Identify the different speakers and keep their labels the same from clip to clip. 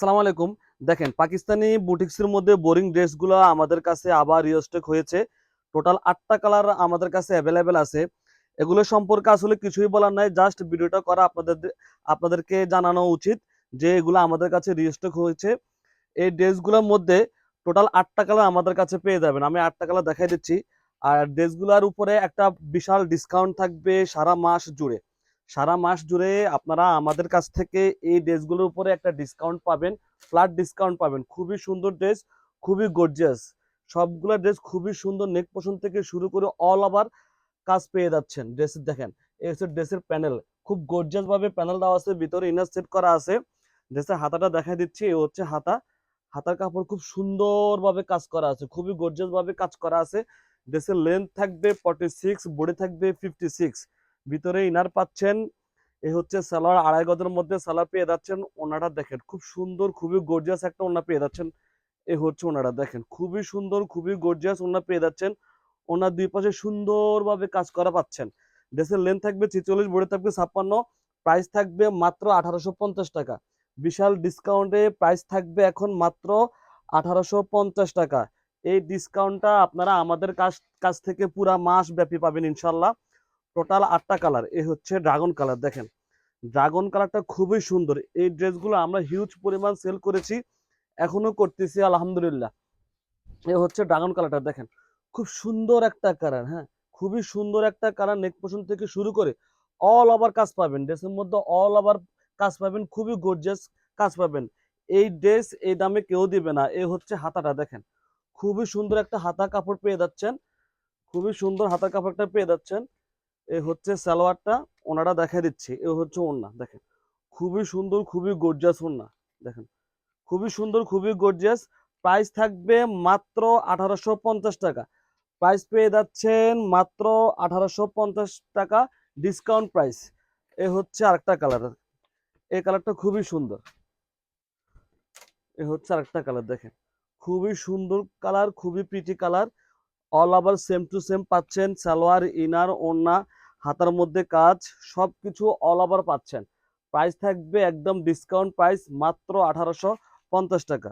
Speaker 1: আসসালামু আলাইকুম। দেখেন পাকিস্তানি বুটিক্সের মধ্যে বোরিং ড্রেসগুলো আমাদের কাছে আবার রিস্টক হয়েছে। টোটাল 8টা কালার আমাদের কাছে অ্যাভেলেবেল আছে। এগুলো সম্পর্কে আসলে কিছুই বলার নাই, জাস্ট ভিডিওটা করা আপনাদেরকে জানানো উচিত যে এগুলো আমাদের কাছে রিস্টক হয়েছে। এই ড্রেসগুলোর মধ্যে টোটাল 8টা কালার আমাদের কাছে পেয়ে যাবেন। আমি 8টা কালার দেখাই দিচ্ছি। আর ড্রেসগুলোর উপরে একটা বিশাল ডিসকাউন্ট থাকবে সারা মাস জুড়ে। সারা মাস জুড়ে আপনারা আমাদের কাছ থেকে এই ড্রেসগুলোর উপরে একটা ডিসকাউন্ট পাবেন, ফ্ল্যাট ডিসকাউন্ট পাবেন। খুবই সুন্দর ড্রেস, খুবই গর্জিয়াস। সবগুলো ড্রেস খুবই সুন্দর, নেক পোর্শন থেকে শুরু করে অল ওভার কাজ পেয়ে যাচ্ছেন। ড্রেসের দেখেন, এই হচ্ছে ড্রেসের প্যানেল, খুব গর্জিয়াস ভাবে প্যানেল দেওয়া আছে, ভিতরে ইনার সেট করা আছে। ড্রেসের হাতাটা দেখাই দিচ্ছি, এই হচ্ছে হাতা। হাতার কাপড় খুব সুন্দরভাবে কাজ করা আছে, খুবই গর্জিয়াস ভাবে কাজ করা আছে। ড্রেসের লেন্থ থাকবে 46, বডি থাকবে 56। ভিতরে ইনার পাচ্ছেন। এই হচ্ছে সালোয়ার, আড়াই গজের মধ্যে সালোয়ার পেয়ে যাচ্ছেন। ওনাটা দেখেন খুব সুন্দর, খুবই গর্জিয়াস একটা ওনা পেয়ে যাচ্ছেন। এই হচ্ছে ওনাটা দেখেন, খুবই সুন্দর, খুবই গর্জিয়াস ওনা পেয়ে যাচ্ছেন। ওনার দুই পাশে সুন্দরভাবে কাজ করা পাচ্ছেন। ড্রেসের লেন্থ থাকবে 46, বডি থাকবে 56। প্রাইস থাকবে মাত্র 1850 টাকা। বিশাল ডিসকাউন্টে প্রাইস থাকবে এখন মাত্র 1850 টাকা। এই ডিসকাউন্টটা আপনারা আমাদের কাছ কাছ থেকে পুরা মাস ব্যাপী পাবেন ইনশাল্লাহ। টোটাল 8টা কালার। এই হচ্ছে ড্রাগন কালার, দেখেন ড্রাগন কালারটা খুবই সুন্দর। এই ড্রেসগুলো আমরা হিউজ পরিমাণ সেল করেছি, এখনো করতেছি আলহামদুলিল্লাহ। এ হচ্ছে ড্রাগন কালারটা দেখেন, খুব সুন্দর একটা কালার। হ্যাঁ, খুবই সুন্দর একটা কালার। নেক পোর্শন থেকে শুরু করে অল ওভার কাজ পাবেন ড্রেসের মধ্যে, অল ওভার কাজ পাবেন, খুবই গর্জিয়াস কাজ পাবেন। এই ড্রেস এই দামে কেউ দিবে না। এই হচ্ছে হাতাটা দেখেন, খুবই সুন্দর একটা হাতা কাপড় পেয়ে যাচ্ছেন, খুবই সুন্দর হাতা কাপড়টা পেয়ে যাচ্ছেন। এই হচ্ছে সালোয়ারটা, ওনাটা দেখাই দিচ্ছি। এই হচ্ছে ওড়না, দেখেন খুবই সুন্দর, খুবই গর্জিয়াস ওড়না। দেখেন খুবই সুন্দর, খুবই গর্জিয়াস। প্রাইস থাকবে মাত্র 1850 টাকা। প্রাইস পেয়ে যাচ্ছেন মাত্র 1850 টাকা, ডিসকাউন্ট প্রাইস। এ হচ্ছে আরেকটা কালার, এই কালারটা খুবই সুন্দর। এ হচ্ছে আরেকটা কালার, দেখেন খুবই সুন্দর কালার, খুবই pretty colour. All over same to same পাচ্ছেন, সালোয়ার, ইনার, ওড়না, হাতার মধ্যে কাজ, সবকিছু অল ওভার পাচ্ছেন। প্রাইস থাকবে একদম ডিসকাউন্ট প্রাইস, মাত্র 1850 টাকা।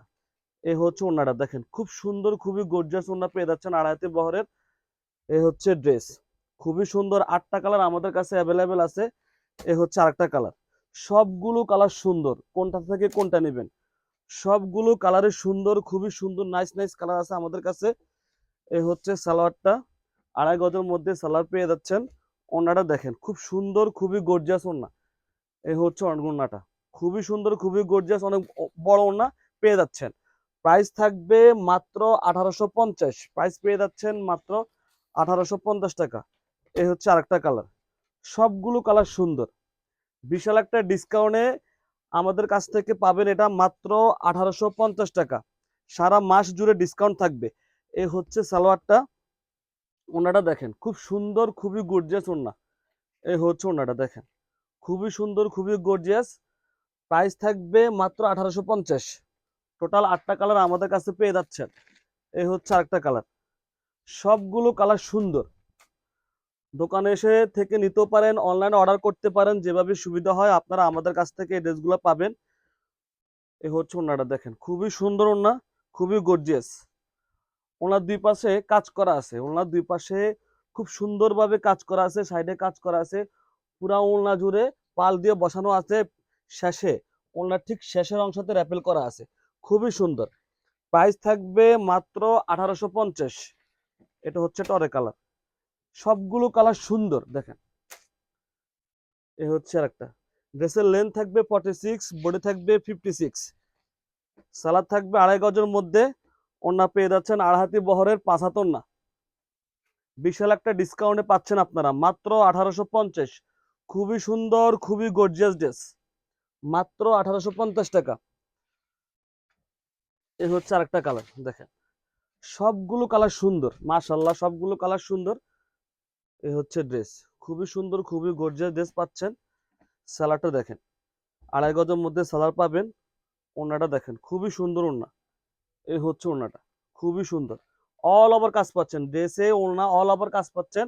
Speaker 1: এই হচ্ছে ওড়নাটা দেখেন, খুব সুন্দর, খুবই গর্জিয়াস ওড়না পেয়ে যাচ্ছেন আড়াইতে বহরের। এই হচ্ছে ড্রেস, খুবই সুন্দর। 8টা কালার আমাদের কাছে অ্যাভেলেবেল আছে। এ হচ্ছে আরেকটা কালার। সবগুলো কালার সুন্দর, কোনটা থেকে কোনটা নেবেন। সবগুলো কালারে সুন্দর, খুবই সুন্দর, নাইস নাইস কালার আছে আমাদের কাছে। এই হচ্ছে সালোয়ারটা, আড়াই গজের মধ্যে সালোয়ার পেয়ে যাচ্ছেন। ওড়নাটা দেখেন খুব সুন্দর, খুবই গর্জিয়াস ওড়না। এই হচ্ছে ওড়নাটা, খুবই সুন্দর, খুবই গর্জিয়াস, অনেক বড় ওড়না পেয়ে যাচ্ছেন। প্রাইস থাকবে মাত্র 1850। প্রাইস পেয়ে যাচ্ছেন মাত্র 1850 টাকা। এই হচ্ছে আরেকটা কালার। সবগুলো কালার সুন্দর, বিশাল একটা ডিসকাউন্টে আমাদের কাছ থেকে পাবেন এটা মাত্র 1850 টাকা। সারা মাস জুড়ে ডিসকাউন্ট থাকবে। এই হচ্ছে সালোয়ারটা, ওনাটা দেখেন খুব সুন্দর, খুবই গর্জিয়াস ওড়না। এই হচ্ছে ওড়নাটা দেখেন, খুবই সুন্দর, খুবই গর্জিয়াস। প্রাইস থাকবে মাত্র 1850। টোটাল 8টা কালার আমাদের কাছে পেয়ে যাচ্ছেন। এই হচ্ছে আরেকটা কালার। সবগুলো কালার সুন্দর। দোকানে এসে থেকে নিতেও পারেন, অনলাইনে অর্ডার করতে পারেন, যেভাবে সুবিধা হয় আপনারা আমাদের কাছ থেকে এই ড্রেসগুলো পাবেন। এই হচ্ছে ওড়নাটা দেখেন, খুবই সুন্দর ওড়না, খুবই গর্জিয়াস। ওনার দুই পাশে কাজ করা আছে, ওনার দুই পাশে খুব সুন্দরভাবে কাজ করা আছে, সাইডে কাজ করা আছে। পুরা ওড়না জুড়ে পাল দিয়ে বসানো আছে। শেষে ওড়নার ঠিক শেষের অংশতে র্যাপেল করা আছে, খুবই সুন্দর। প্রাইস থাকবে মাত্র 1850। এটা হচ্ছে টরে কালার। সবগুলো কালার সুন্দর দেখেন। এ হচ্ছে আরেকটা। ড্রেসের লেন্থ থাকবে 46, বডি থাকবে 56। সালাদ থাকবে আড়াই গজের মধ্যে। ওড়না পেয়ে যাচ্ছেন আড়হাতি বহরের 5 হাত ওড়না। বিশাল একটা ডিসকাউন্টে পাচ্ছেন আপনারা মাত্র 1850। খুবই সুন্দর, খুবই গর্জিয়াস ড্রেস, মাত্র 1850 টাকা। এ হচ্ছে আরেকটা কালার দেখেন, সবগুলো কালার সুন্দর, মাশাল্লাহ সবগুলো কালার সুন্দর। এ হচ্ছে ড্রেস, খুবই সুন্দর, খুবই গর্জিয়াস ড্রেস পাচ্ছেন। সালাডটা দেখেন, আড়াই গজের মধ্যে সালার পাবেন। ওড়নাটা দেখেন খুবই সুন্দর ওড়না। এই হচ্ছে ওড়নাটা, খুবই সুন্দর। অল ওভার কাজ পাচ্ছেন ড্রেসে, ওড়না অল ওভার কাজ পাচ্ছেন।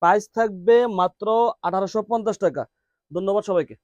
Speaker 1: প্রাইস থাকবে মাত্র 1850 টাকা। ধন্যবাদ সবাইকে।